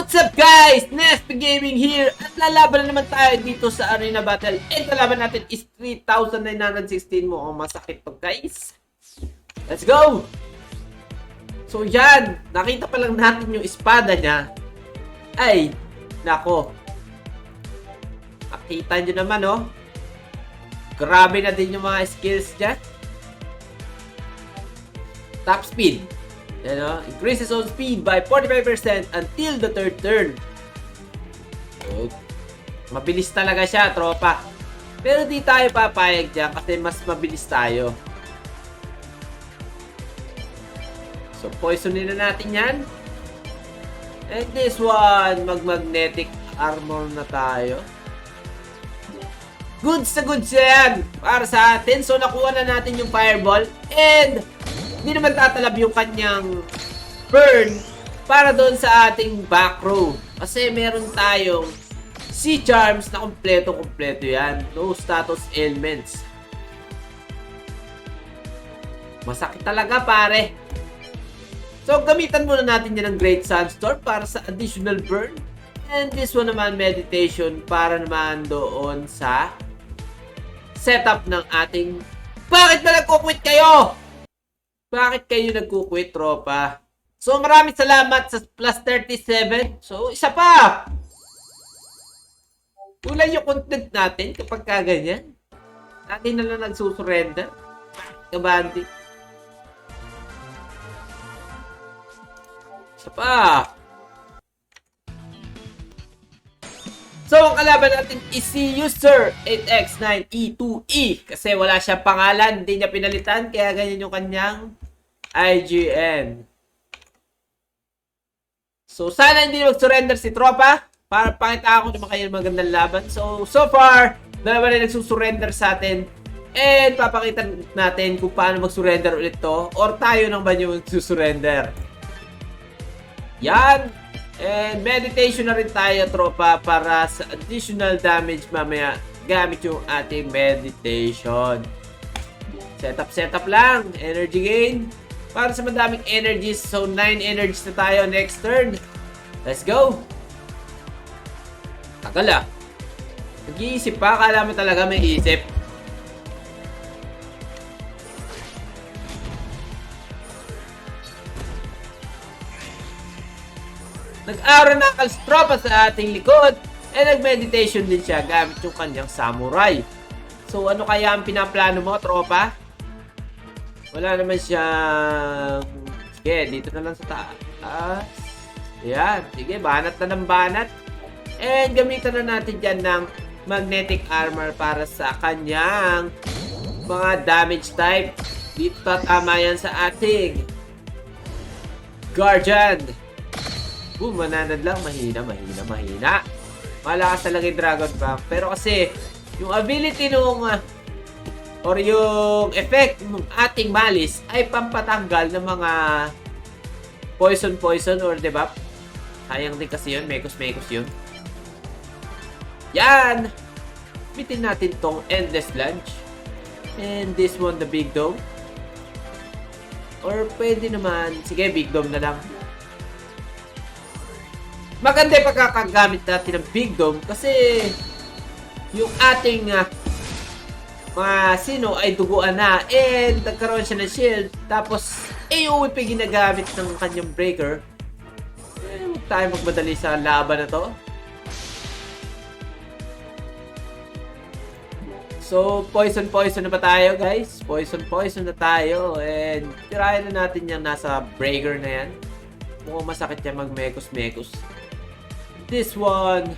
What's up guys? Nesp Gaming here at lalaban na naman tayo dito sa Arena Battle and kalaban natin is 3,916 mo. Masakit to guys. Let's go! So yan, nakita pa lang natin yung espada niya. Ay, nako. Nakita nyo naman oh. Grabe na din yung mga skills niya. Top speed. You know, increases on speed by 45% until the third turn. So, mabilis talaga siya, tropa. Pero di tayo papayag dyan kasi mas mabilis tayo. So, poisonin na natin yan. And this one, mag-magnetic armor na tayo. Goods na goods yan para sa atin. So, nakuha na natin yung fireball. And hindi naman tatalab yung kanyang burn para doon sa ating back row. Kasi meron tayong sea charms na kompleto-kompleto yan. No status ailments. Masakit talaga pare. So gamitan muna natin yan ng Great Sandstorm para sa additional burn. And this one naman meditation para naman doon sa setup ng ating... Bakit na nagkukwit kayo? Bakit kayo nagkukwit, tropa? So, maraming salamat sa plus 37. So, isa pa! Kulay yung content natin kapag kaganyan. Natin na lang nagsusurrender. Kabandi. Isa pa! So, ang kalaban natin is si User 8x9E2E. Kasi wala siyang pangalan, hindi niya pinalitan, kaya ganyan yung kanyang IGN. So, sana hindi mag-surrender si tropa para pakita ako naman kayo ng magandang laban. So far, dalawa na nagsusurrender sa atin. And papakita natin kung paano mag-surrender ulit to. Or tayo nang ba yung magsusurrender. Yan! And meditation na rin tayo, tropa, para sa additional damage mamaya gamit yung ating meditation. Setup lang. Energy gain. Para sa madaming energies. So, 9 energies na tayo next turn. Let's go! Tagal ah. Nag-iisip pa. Akala mo talaga may isip. Nag-aura na kalstropa sa ating likod and nag-meditation din siya gamit yung kanyang samurai. So ano kaya ang pinaplano mo, tropa? Wala naman siyang... Sige, dito na lang sa taas. Ayan, sige, banat na ng banat. And gamitan na natin dyan ng magnetic armor para sa kanyang mga damage type. Dito tatama yan sa ating Guardian. Mananad lang. Mahina. Malakas talaga yung Dragon Pump. Pero kasi, yung ability nung or yung effect ng ating Malice ay pampatanggal ng mga poison or debuff. Sayang din kasi yun. Mekos yun. Yan! Bitin natin tong Endless Lunge. And this one, the Big Dome. Or pwede naman, sige, Big Dome na lang. Maganda yung pagkakagamit natin ng Big Dome kasi yung ating mga sino ay duguan na and nagkaroon siya ng shield tapos AOE pa ginagamit ng kanyang breaker. Huwag tayo magmadali sa laban na to. So poison na ba tayo guys? Poison na tayo and tirahin na natin yung nasa breaker na yan. Mukhang masakit yan mag-mekos. This one.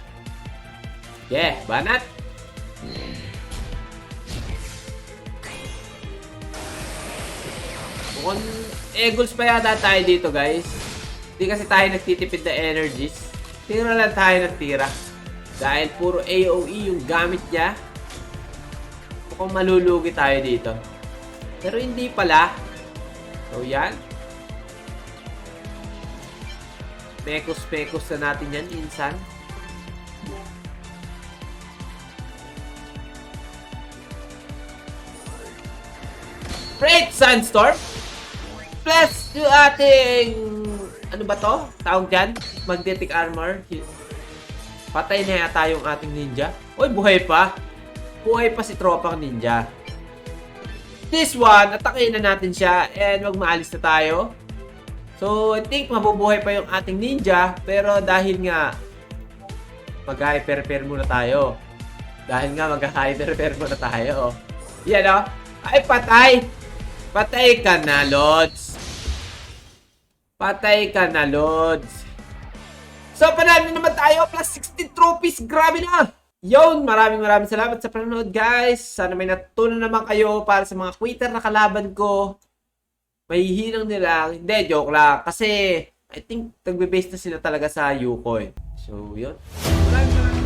Yeah, banat. Mukhang eagles pa yata tayo dito, guys. Hindi kasi tayo nagtitipid na energies. Tira lang tayo ng tira. Dahil puro AOE yung gamit niya. Mukhang malulugi tayo dito. Pero hindi pala. So, yan. Mekos na natin yan, insan. Great Sandstorm. Plus yung ating ano ba to? Tawag dyan? magnetic armor. Patay na yata yung ating ninja. Uy, buhay pa. Buhay pa si tropang ninja. This one, atakin na natin siya and magmaalis na tayo. So, I think mabubuhay pa yung ating ninja. Pero dahil nga mag-hyper-repair muna tayo. Yan o. Ay, patay. Patay ka na, Lods. So, panalo naman tayo. Plus 16 trophies. Grabe na. Yun, maraming salamat sa panonood, guys. Sana may natutunan naman kayo para sa mga quitter na kalaban ko. Mahihinang nila. Hindi, joke lang. Kasi, I think, nagbe-base na sila talaga sa Yukon. So, yun. Maraming